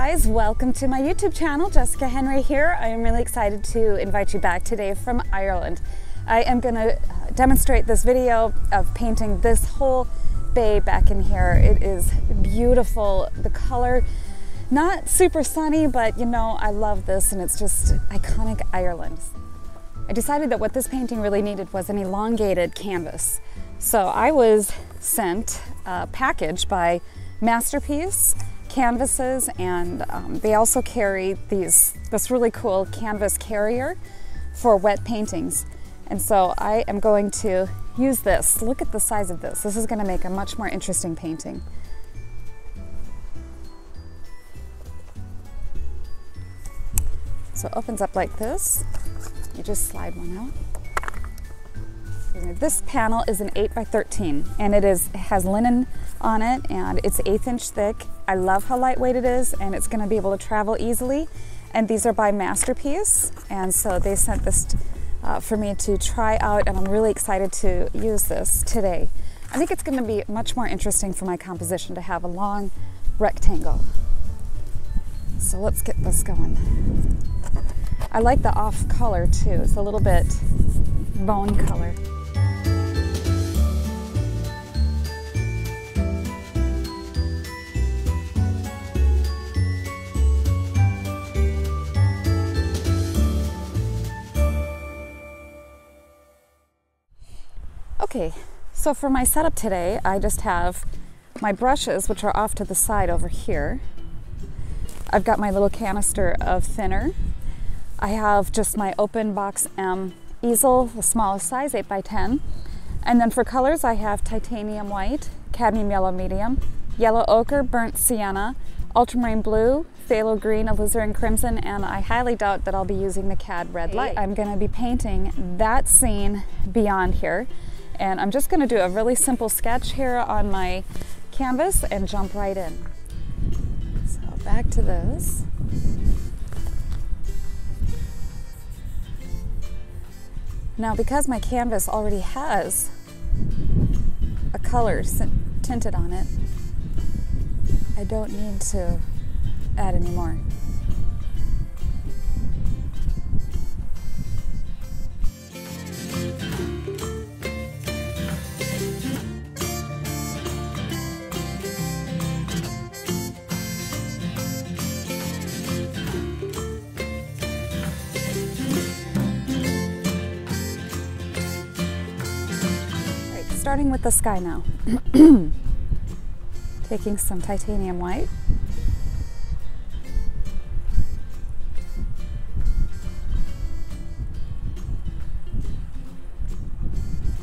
guys, welcome to my YouTube channel. Jessica Henry here. I am really excited to invite you back today from Ireland. I am going to demonstrate this video of painting this whole bay back in here. It is beautiful. The color, not super sunny, but you know, I love this and it's just iconic Ireland. I decided that what this painting really needed was an elongated canvas. So I was sent a package by Masterpiece canvases, and they also carry this really cool canvas carrier for wet paintings. And so I am going to use this. Look at the size of this. This is going to make a much more interesting painting. So it opens up like this. You just slide one out. This panel is an 8 by 13 and it has linen on it and it's 1/8 inch thick. I love how lightweight it is and it's going to be able to travel easily. And these are by Masterpiece, and so they sent this for me to try out, and I'm really excited to use this today. I think it's going to be much more interesting for my composition to have a long rectangle. So let's get this going. I like the off color too. It's a little bit bone color. Okay, so for my setup today, I just have my brushes, which are off to the side over here. I've got my little canister of thinner. I have just my open box M easel, the smallest size, 8 by 10. And then for colors, I have titanium white, cadmium yellow medium, yellow ochre, burnt sienna, ultramarine blue, phthalo green, alizarin crimson, and I highly doubt that I'll be using the cad red light. I'm going to be painting that scene beyond here. And I'm just going to do a really simple sketch here on my canvas and jump right in. So back to this. Now, because my canvas already has a color tinted on it, I don't need to add any more. Starting with the sky now. Taking some titanium white.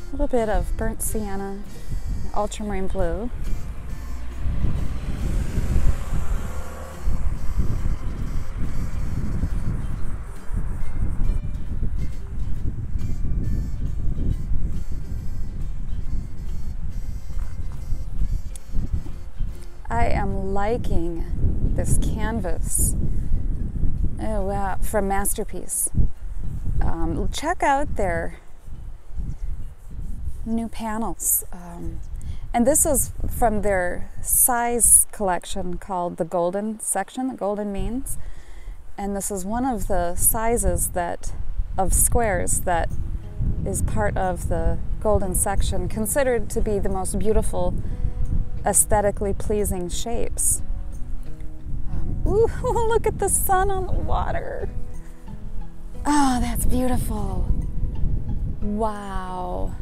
A little bit of burnt sienna, ultramarine blue. I am liking this canvas from Masterpiece. Check out their new panels. And this is from their size collection called the Golden section, the Golden Means. And this is one of the sizes of squares that is part of the Golden section, considered to be the most beautiful, aesthetically pleasing shapes. Ooh, look at the sun on the water. Oh, that's beautiful. Wow.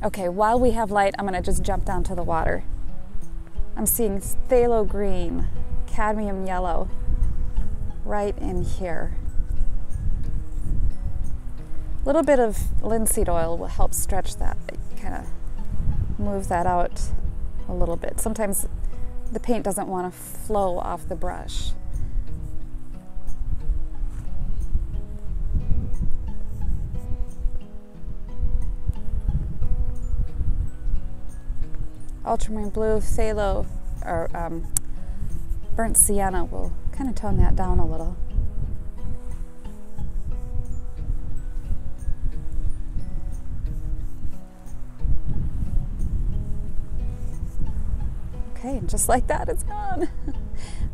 Okay, while we have light, I'm gonna just jump down to the water. I'm seeing phthalo green, cadmium yellow right in here. A little bit of linseed oil will help stretch that, kind of move that out a little bit. Sometimes the paint doesn't want to flow off the brush. Ultramarine blue, phthalo, or burnt sienna will kind of tone that down a little. Okay, and just like that, it's gone.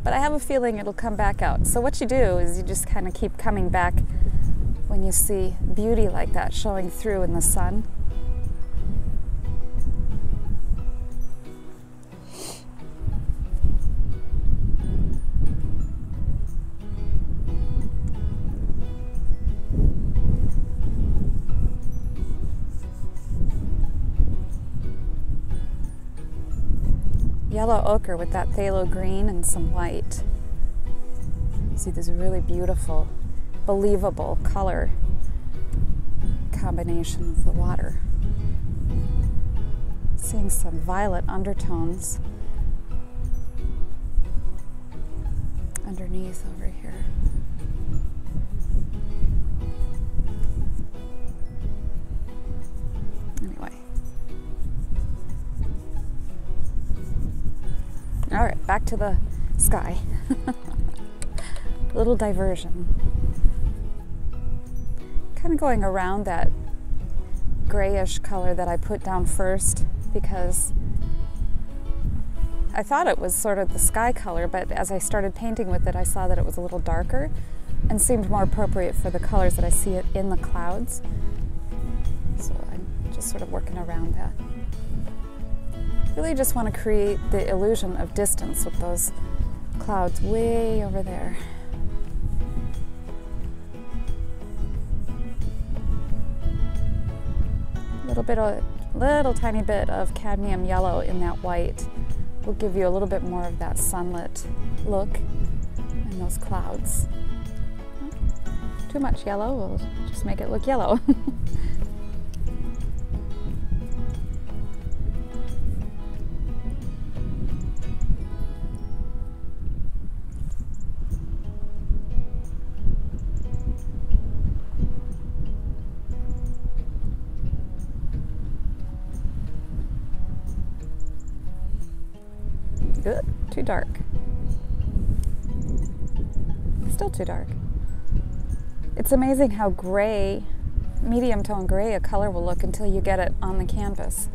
but I have a feeling it'll come back out. So what you do is you just kind of keep coming back when you see beauty like that showing through in the sun. Yellow ochre with that phthalo green and some white. See this really beautiful, believable color combination of the water. Seeing some violet undertones underneath over here. Anyway. All right, back to the sky. Little diversion. Kind of going around that grayish color that I put down first because I thought it was sort of the sky color, but as I started painting with it, I saw that it was a little darker and seemed more appropriate for the colors that I see it in the clouds. So I'm just sort of working around that. Really just want to create the illusion of distance with those clouds way over there. Little tiny bit of cadmium yellow in that white will give you a little bit more of that sunlit look in those clouds. Too much yellow will just make it look yellow. Good. Too dark. Still too dark. It's amazing how gray, medium tone gray a color will look until you get it on the canvas.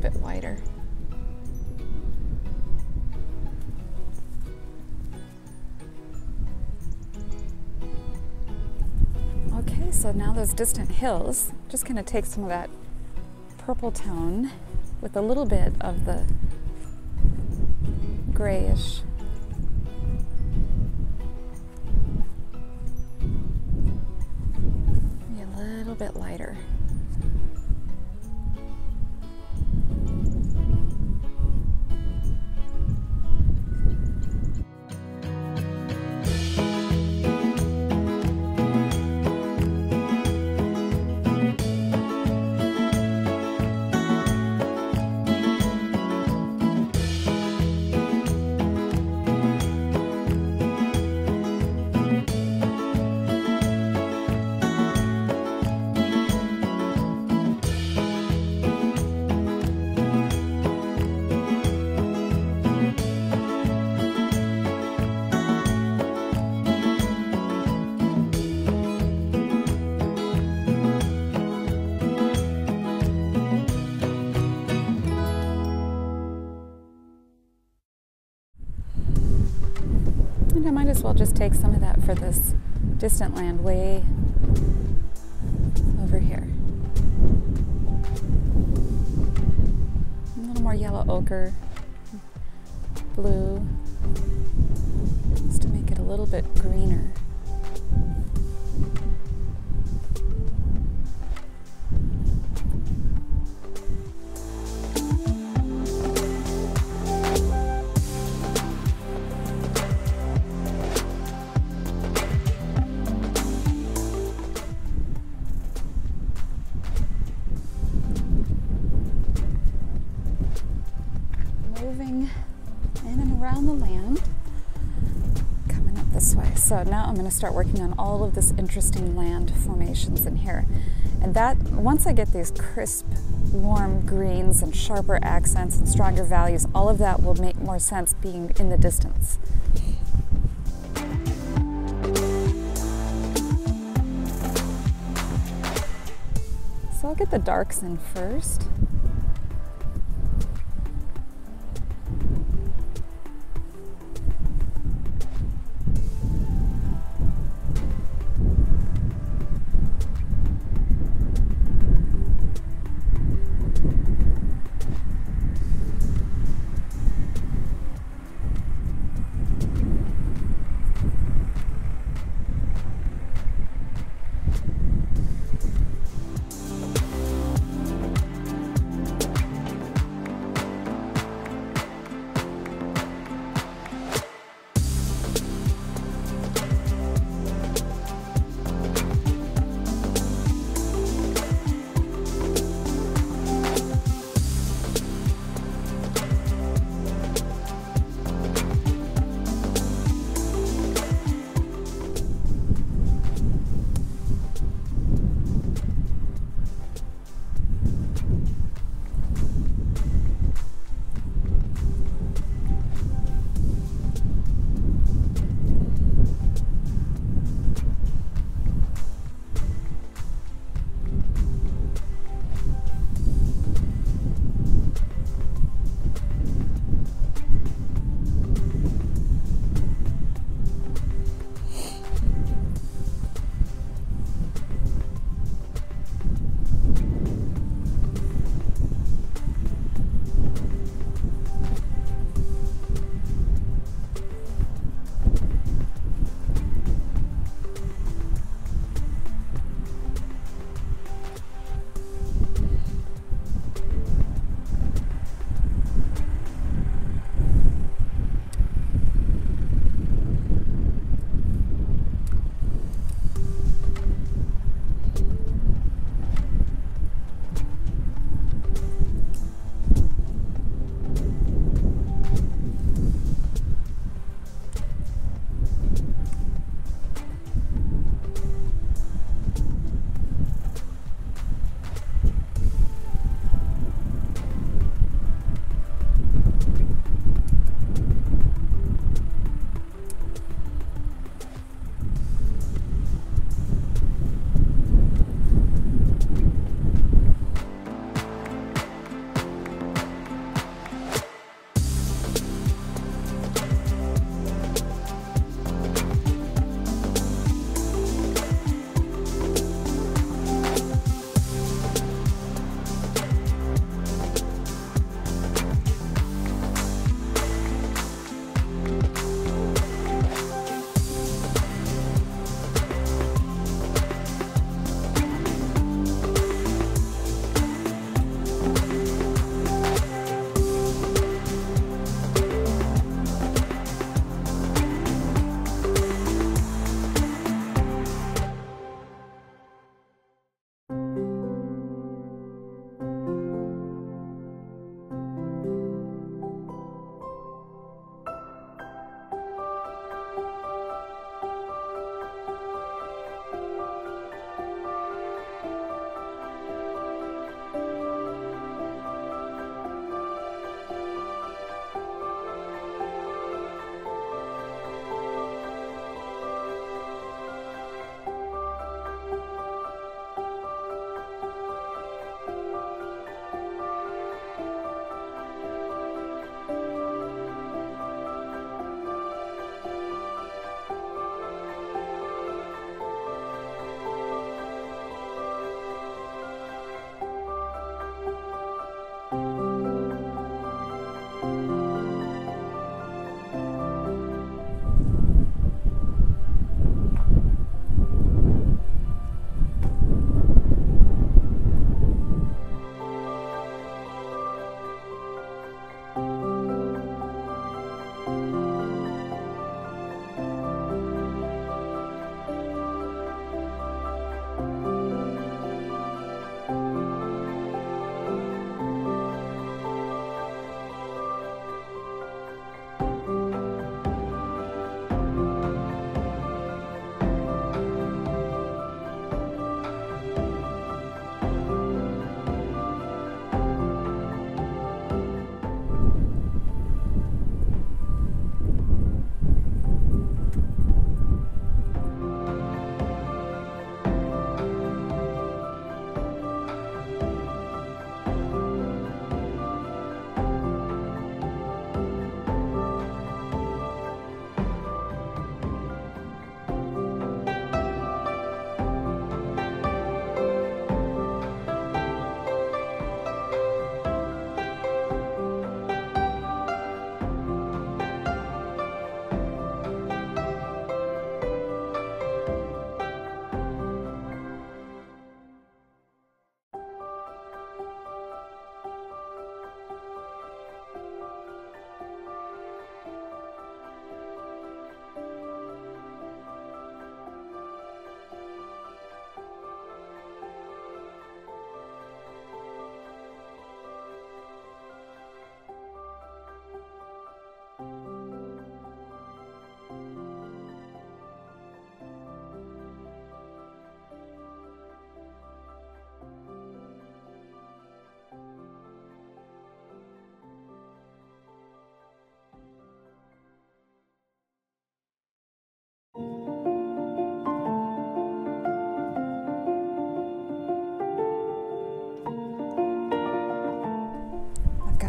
Bit wider. Okay, so now those distant hills, just going to take some of that purple tone with a little bit of the grayish. Maybe a little bit lighter. I might as well just take some of that for this distant land way over here. A little more yellow ochre, blue, just to make it a little bit greener. Moving in and around the land, coming up the this way. So now I'm going to start working on all of this interesting land formations in here. And that, once I get these crisp, warm greens and sharper accents and stronger values, all of that will make more sense being in the distance. So I'll get the darks in first.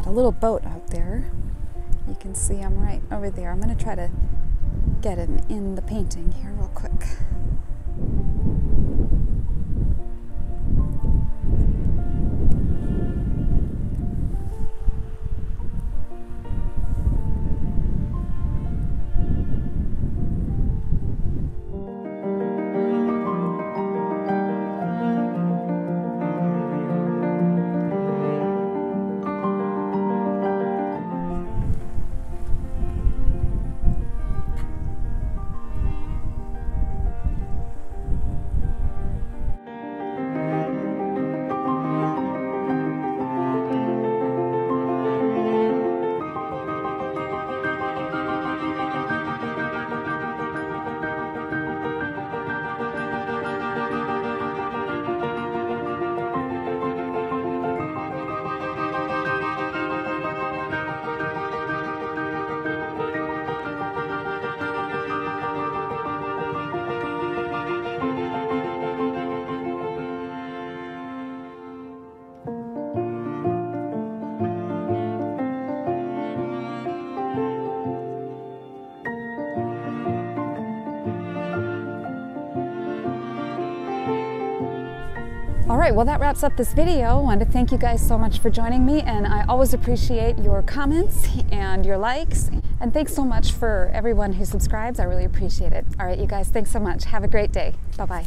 got a little boat out there. You can see him right over there. I'm going to try to get him in the painting here real quick. All right, well, that wraps up this video. I want to thank you guys so much for joining me, and I always appreciate your comments and your likes. And thanks so much for everyone who subscribes. I really appreciate it. All right, you guys, thanks so much. Have a great day. Bye-bye.